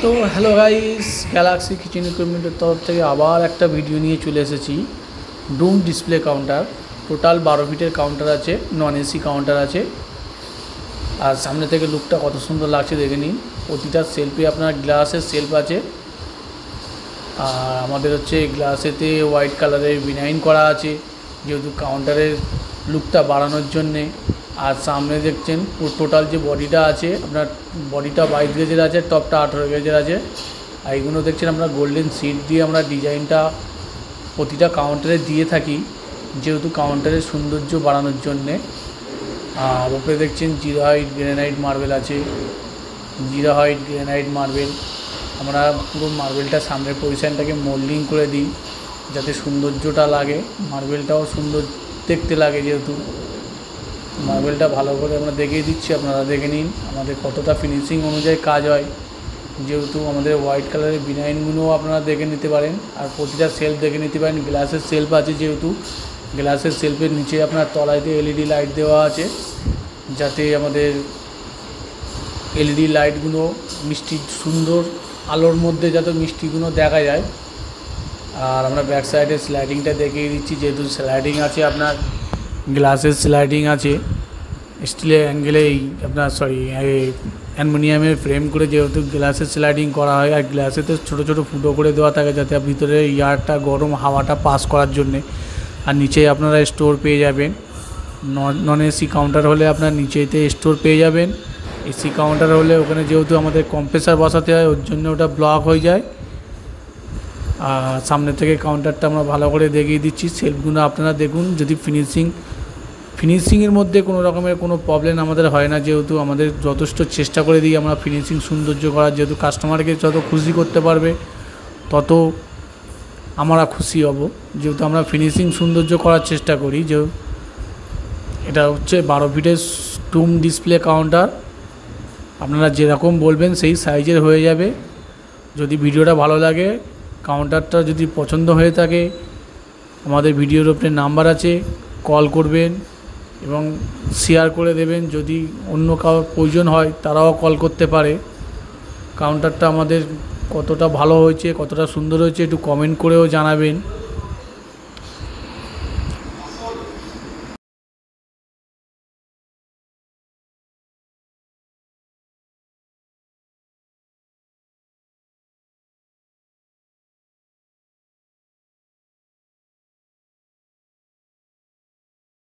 তো hello guys, Galaxy kitchen ইকুইপমেন্টের তরফ থেকে আবার একটা ভিডিও নিয়ে চলে এসেছি। ডুম ডিসপ্লে কাউন্টার, টোটাল 12 ফিটের কাউন্টার আছে, নন এসি কাউন্টার আছে। আর সামনে থেকে লুকটা কত সুন্দর লাগছে দেখে নিন। প্রতিটা সেলফে আপনার গ্লাসের সেলফ আছে। আর আমাদের হচ্ছে গ্লাসেতে হোয়াইট কালারের ভিনাইন করা আছে, যেহেতু কাউন্টারের লুকটা বাড়ানোর জন্যে। আর সামনে দেখছেন টোটাল যে বডিটা আছে, আপনার বডিটা 22 গেজের আছে, টপটা 18 গেজের আছে। আর এইগুলো দেখছেন আমরা গোল্ডেন সিট দিয়ে আমরা ডিজাইনটা প্রতিটা কাউন্টারে দিয়ে থাকি, যেহেতু কাউন্টারের সৌন্দর্য বাড়ানোর জন্যে। আর ওপরে দেখছেন জিরা হোয়াইট গ্রানাইট মার্বেল আছে, জিরা হোয়াইট গ্রানাইট মার্বেল। আমরা পুরো মার্বেলটা সামনের পজিশানটাকে মোল্ডিং করে দিই, যাতে সৌন্দর্যটা লাগে, মার্বেলটাও সুন্দর দেখতে লাগে। যেহেতু মার্বেলটা ভালো করে আমরা দেখিয়ে দিচ্ছি, আপনারা দেখে নিন আমাদের কতটা ফিনিশিং অনুযায়ী কাজ হয়। যেহেতু আমাদের হোয়াইট কালারের ডিজাইনগুলোও আপনারা দেখে নিতে পারেন, আর প্রতিটা সেলফ দেখে নিতে পারেন। গ্লাসের সেলফ আছে, যেহেতু গ্লাসের সেলফের নিচে আপনার তলাইতে এলইডি লাইট দেওয়া আছে, যাতে আমাদের এলইডি লাইটগুলো মিষ্টি সুন্দর আলোর মধ্যে যাতে মিষ্টিগুলো দেখা যায়। আর আমরা ব্যাক সাইডে স্লাইডিংটা দেখিয়ে দিচ্ছি, যেহেতু স্লাইডিং আছে, আপনার গ্লাসের স্লাইডিং আছে, স্টিলের অ্যাঙ্গেলেই আপনার অ্যালুমিনিয়ামের ফ্রেম করে যেহেতু গ্লাসের স্লাইডিং করা হয়। আর গ্লাসেতে ছোটো ছোটো ফুটো করে দেওয়া থাকে, যাতে ভিতরে এয়ারটা গরম হাওয়াটা পাস করার জন্যে। আর নিচে আপনারা স্টোর পেয়ে যাবেন। নন এসি কাউন্টার হলে আপনার নিচেতে স্টোর পেয়ে যাবেন। এসি কাউন্টার হলে ওখানে যেহেতু আমাদের কম্প্রেসার বসাতে হয়, ওর জন্য ওটা ব্লক হয়ে যায়। আর সামনে থেকে কাউন্টারটা আমরা ভালো করে দেখিয়ে দিচ্ছি। সেলফগুলো আপনারা দেখুন, যদি ফিনিশিংয়ের মধ্যে কোনো রকমের কোনো প্রবলেম আমাদের হয় না, যেহেতু আমাদের যথেষ্ট চেষ্টা করে দিই আমরা ফিনিশিং সৌন্দর্য করার। যেহেতু কাস্টমারকে যত খুশি করতে পারবে তত আমরা খুশি হব, যেহেতু আমরা ফিনিশিং সৌন্দর্য করার চেষ্টা করি। যে এটা হচ্ছে 12 ফিটের ডুম ডিসপ্লে কাউন্টার, আপনারা যেরকম বলবেন সেই সাইজের হয়ে যাবে। যদি ভিডিওটা ভালো লাগে, কাউন্টারটা যদি পছন্দ হয়ে থাকে, আমাদের ভিডিওর উপরে নাম্বার আছে, কল করবেন এবং শেয়ার করে দেবেন। যদি অন্য কারোর প্রয়োজন হয় তারাও কল করতে পারে। কাউন্টারটা আমাদের কতটা ভালো হয়েছে, কতটা সুন্দর হয়েছে একটু কমেন্ট করেও জানাবেন।